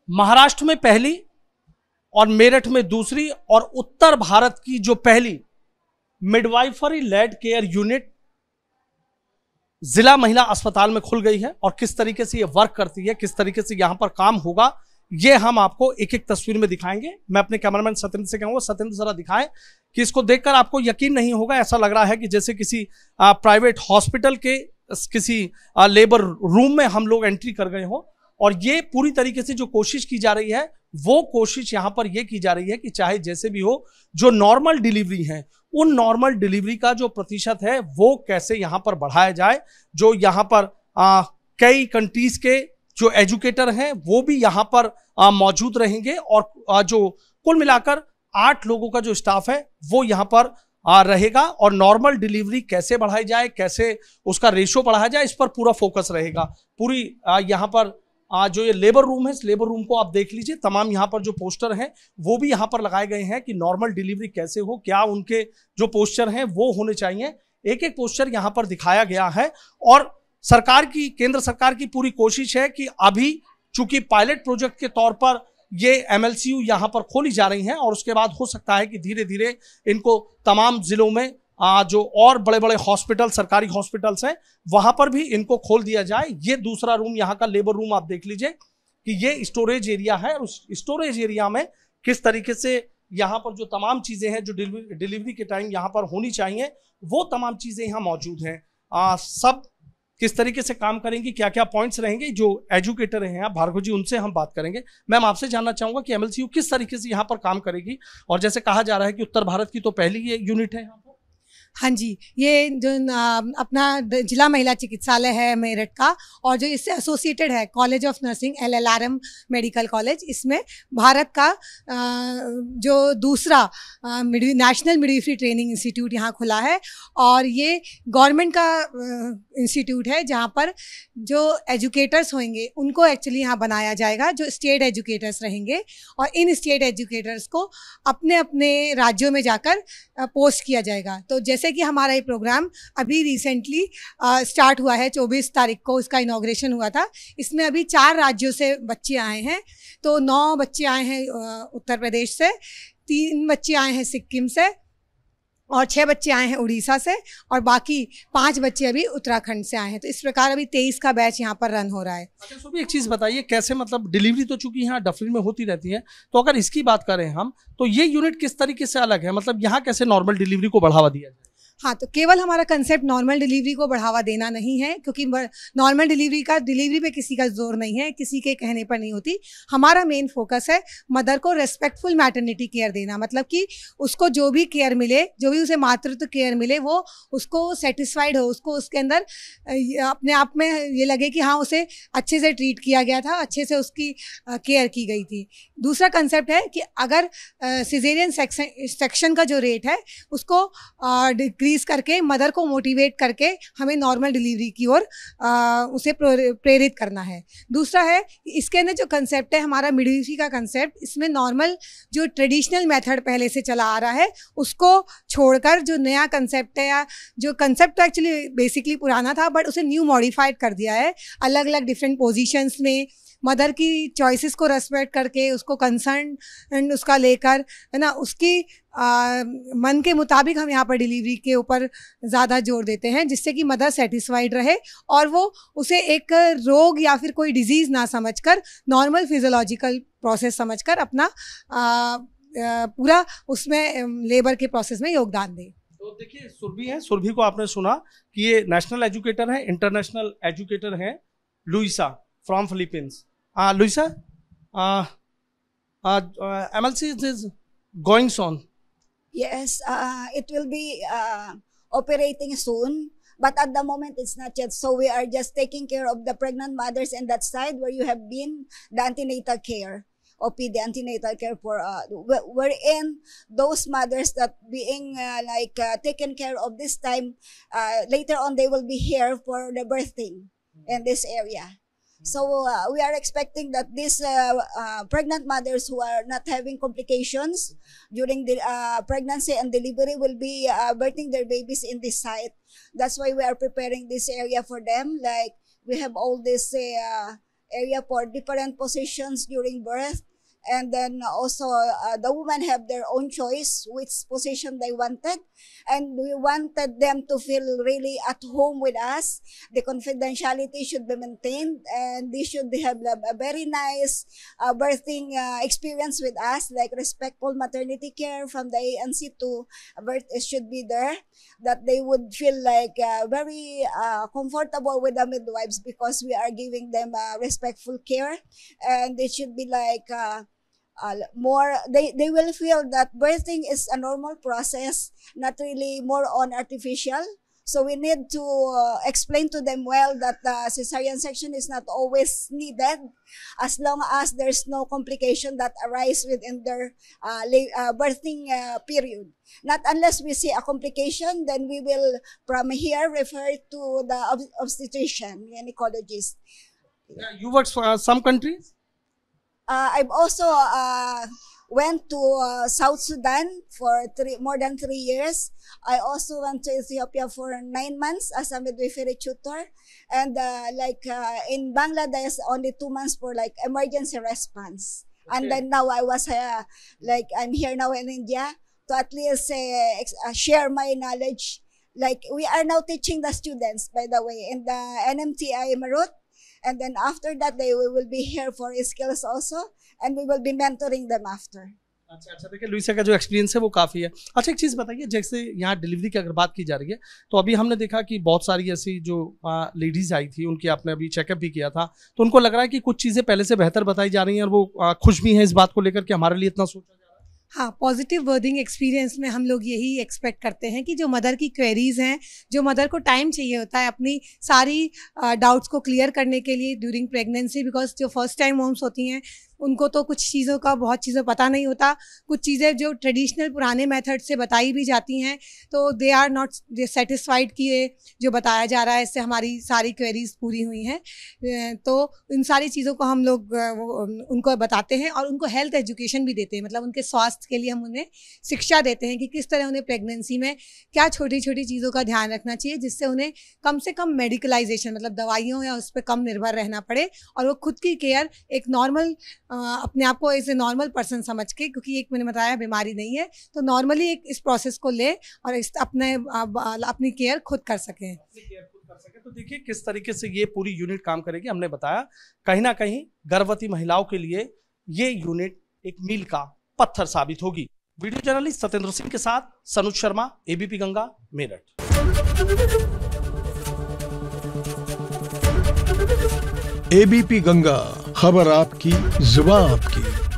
महाराष्ट्र में पहली और मेरठ में दूसरी और उत्तर भारत की जो पहली मिडवाइफरी लेड केयर यूनिट जिला महिला अस्पताल में खुल गई है। और किस तरीके से ये वर्क करती है, किस तरीके से यहां पर काम होगा, ये हम आपको एक एक तस्वीर में दिखाएंगे। मैं अपने कैमरामैन सत्येंद्र से कहूंगा, सत्येंद्र जरा दिखाएं कि इसको देखकर आपको यकीन नहीं होगा, ऐसा लग रहा है कि जैसे किसी प्राइवेट हॉस्पिटल के किसी लेबर रूम में हम लोग एंट्री कर गए हो। और ये पूरी तरीके से जो कोशिश की जा रही है वो कोशिश यहां पर ये की जा रही है कि चाहे जैसे भी हो, जो नॉर्मल डिलीवरी है उन नॉर्मल डिलीवरी का जो प्रतिशत है वो कैसे यहां पर बढ़ाया जाए। जो यहां पर कई कंट्रीज के जो एजुकेटर हैं वो भी यहां पर मौजूद रहेंगे और जो कुल मिलाकर 8 लोगों का जो स्टाफ है वो यहां पर रहेगा। और नॉर्मल डिलीवरी कैसे बढ़ाई जाए, कैसे उसका रेशो बढ़ाया जाए, इस पर पूरा फोकस रहेगा। पूरी यहां पर जो ये लेबर रूम है, इस लेबर रूम को आप देख लीजिए। तमाम यहाँ पर जो पोस्टर हैं वो भी यहाँ पर लगाए गए हैं कि नॉर्मल डिलीवरी कैसे हो, क्या उनके जो पोस्टर हैं वो होने चाहिए। एक एक पोस्टर यहाँ पर दिखाया गया है। और सरकार की, केंद्र सरकार की पूरी कोशिश है कि अभी चूंकि पायलट प्रोजेक्ट के तौर पर ये MLCU यहाँ पर खोली जा रही हैं और उसके बाद हो सकता है कि धीरे धीरे इनको तमाम जिलों में जो और बड़े बड़े हॉस्पिटल, सरकारी हॉस्पिटल्स हैं, वहां पर भी इनको खोल दिया जाए। ये दूसरा रूम, यहाँ का लेबर रूम आप देख लीजिए कि ये स्टोरेज एरिया है। और उस स्टोरेज एरिया में किस तरीके से यहाँ पर जो तमाम चीजें हैं जो डिलीवरी के टाइम यहाँ पर होनी चाहिए वो तमाम चीजें यहाँ मौजूद हैं। सब किस तरीके से काम करेंगी, क्या क्या पॉइंट्स रहेंगे, जो एजुकेटर हैं आप भार्गव जी, उनसे हम बात करेंगे। मैम, आपसे जानना चाहूंगा कि MLCU किस तरीके से यहाँ पर काम करेगी। और जैसे कहा जा रहा है कि उत्तर भारत की तो पहली ये यूनिट है यहाँ पर। हाँ जी, ये जो अपना जिला महिला चिकित्सालय है मेरठ का, और जो इससे एसोसिएटेड है college of nursing LLRM medical college, इसमें भारत का जो दूसरा नेशनल मिडवाइफरी ट्रेनिंग इंस्टीट्यूट यहाँ खुला है। और ये गवर्नमेंट का इंस्टीट्यूट है जहाँ पर जो एजुकेटर्स होंगे उनको एक्चुअली यहाँ बनाया जाएगा, जो स्टेट एजुकेटर्स रहेंगे। और इन स्टेट एजुकेटर्स को अपने अपने राज्यों में जाकर पोस्ट किया जाएगा। तो जैसे कि हमारा ये प्रोग्राम अभी रिसेंटली स्टार्ट हुआ है, 24 तारीख को इसका इनॉग्रेशन हुआ था। इसमें अभी 4 राज्यों से बच्चे आए हैं। तो 9 बच्चे आए हैं उत्तर प्रदेश से, 3 बच्चे आए हैं सिक्किम से, और 6 बच्चे आए हैं उड़ीसा से, और बाकी 5 बच्चे अभी उत्तराखंड से आए हैं। तो इस प्रकार अभी 23 का बैच यहाँ पर रन हो रहा है। अच्छा, तो भी एक चीज़ बताइए, कैसे मतलब डिलीवरी तो चूंकि यहाँ डफरिन में होती रहती है, तो अगर इसकी बात करें हम, तो ये यूनिट किस तरीके से अलग है, मतलब यहाँ कैसे नॉर्मल डिलीवरी को बढ़ावा दिया जाए। हाँ, तो केवल हमारा कंसेप्ट नॉर्मल डिलीवरी को बढ़ावा देना नहीं है, क्योंकि नॉर्मल डिलीवरी पे किसी का जोर नहीं है, किसी के कहने पर नहीं होती। हमारा मेन फोकस है मदर को रेस्पेक्टफुल मैटरनिटी केयर देना, मतलब कि उसको जो भी केयर मिले, जो भी उसे मातृत्व केयर मिले, वो उसको सेटिस्फाइड हो, उसको उसके अंदर अपने आप में ये लगे कि हाँ, उसे अच्छे से ट्रीट किया गया था, अच्छे से उसकी केयर की गई थी। दूसरा कंसेप्ट है कि अगर सिजेरियन सेक्शन का जो रेट है उसको डिक्रीज करके मदर को मोटिवेट करके हमें नॉर्मल डिलीवरी की ओर उसे प्रेरित करना है। दूसरा है, इसके अंदर जो कंसेप्ट है हमारा मिडवाइफरी का कंसेप्ट, इसमें नॉर्मल जो ट्रेडिशनल मेथड पहले से चला आ रहा है उसको छोड़कर जो नया कंसेप्ट है, या जो कंसेप्ट तो एक्चुअली बेसिकली पुराना था बट उसे न्यू मॉडिफाइड कर दिया है। अलग अलग डिफरेंट पोजीशंस में मदर की चॉइसेस को रेस्पेक्ट करके, उसको कंसर्न उसका लेकर, है ना, उसकी मन के मुताबिक हम यहाँ पर डिलीवरी के ऊपर ज़्यादा जोर देते हैं, जिससे कि मदर सेटिस्फाइड रहे और वो उसे एक रोग या फिर कोई डिजीज़ ना समझकर नॉर्मल फिजियोलॉजिकल प्रोसेस समझकर अपना पूरा उसमें लेबर के प्रोसेस में योगदान दे। तो देखिए, सुरभि है, सुरभि को आपने सुना कि ये नेशनल एजुकेटर है, इंटरनेशनल एजुकेटर है, Luisa from Philippines. Luisa, MLC is going soon. Yes, it will be operating soon, but at the moment it's not yet. So we are just taking care of the pregnant mothers in that side where you have been, the antenatal care, OPD antenatal care for wherein those mothers that being taken care of this time, later on they will be here for the birthing in this area. So we are expecting that these pregnant mothers who are not having complications during the pregnancy and delivery will be birthing their babies in this site. That's why we are preparing this area for them. Like we have all this area for different positions during birth. And then also the women have their own choice which position they wanted, and we wanted them to feel really at home with us. The confidentiality should be maintained, and they should have a very nice birthing experience with us, like respectful maternity care from the ANC to birth should be there, that they would feel like very comfortable with the midwives because we are giving them respectful care, and it should be like more, they will feel that birthing is a normal process, not really more on artificial. So we need to explain to them well that the cesarean section is not always needed as long as there's no complication that arise within their birthing period. Not unless we see a complication, then we will from here refer to the obstetrician, gynecologist. Yeah, you worked for some countries? I've also went to South Sudan for more than 3 years. I also went to Ethiopia for 9 months as a midwifery tutor. And in Bangladesh, only 2 months for like emergency response. Okay. And then now I was I'm here now in India to at least share my knowledge. Like we are now teaching the students, by the way, in the NMTI Marut. And then after that, they will be here for skills also, and we will be mentoring them after. अच्छा देखिए Luisa का जो experience है वो काफ़ी है। अच्छा एक चीज़ बताइए, जैसे यहाँ डिलीवरी की अगर बात की जा रही है तो अभी हमने देखा कि बहुत सारी ऐसी जो लेडीज़ आई थी उनकी आपने अभी चेकअप भी किया था, तो उनको लग रहा है कि कुछ चीज़ें पहले से बेहतर बताई जा रही हैं और वो खुश भी हैं इस बात को लेकर कि हमारे लिए इतना सोचा जा रहा है। हाँ, पॉजिटिव बर्थिंग एक्सपीरियंस में हम लोग यही एक्सपेक्ट करते हैं कि जो मदर की क्वेरीज हैं, जो मदर को टाइम चाहिए होता है अपनी सारी डाउट्स को क्लियर करने के लिए ड्यूरिंग प्रेगनेंसी, बिकॉज जो फर्स्ट टाइम मॉम्स होती हैं उनको तो कुछ चीज़ों का बहुत चीज़ें पता नहीं होता, कुछ चीज़ें जो ट्रेडिशनल पुराने मेथड से बताई भी जाती हैं तो दे आर नॉट सेटिस्फाइड कि ये जो बताया जा रहा है इससे हमारी सारी क्वेरीज पूरी हुई हैं। तो इन सारी चीज़ों को हम लोग उनको बताते हैं और उनको हेल्थ एजुकेशन भी देते हैं, मतलब उनके स्वास्थ्य के लिए हम उन्हें शिक्षा देते हैं कि किस तरह उन्हें प्रेगनेंसी में क्या छोटी छोटी चीज़ों का ध्यान रखना चाहिए जिससे उन्हें कम से कम मेडिकलाइजेशन, मतलब दवाइयों या उस पर कम निर्भर रहना पड़े और वो खुद की केयर एक नॉर्मल अपने आप को एज ए नॉर्मल पर्सन समझ के, क्योंकि एक मैंने बताया बीमारी नहीं है, तो नॉर्मली एक इस प्रोसेस को ले और अपनी केयर खुद कर सकें। तो देखिए किस तरीके से ये पूरी यूनिट काम करेगी। हमने बताया कहीं ना कहीं गर्भवती महिलाओं के लिए ये यूनिट एक मील का पत्थर साबित होगी। वीडियो जर्नलिस्ट सत्येंद्र सिंह के साथ सनुज शर्मा, एबीपी गंगा, मेरठ। एबीपी गंगा, खबर आपकी, जुबान आपकी।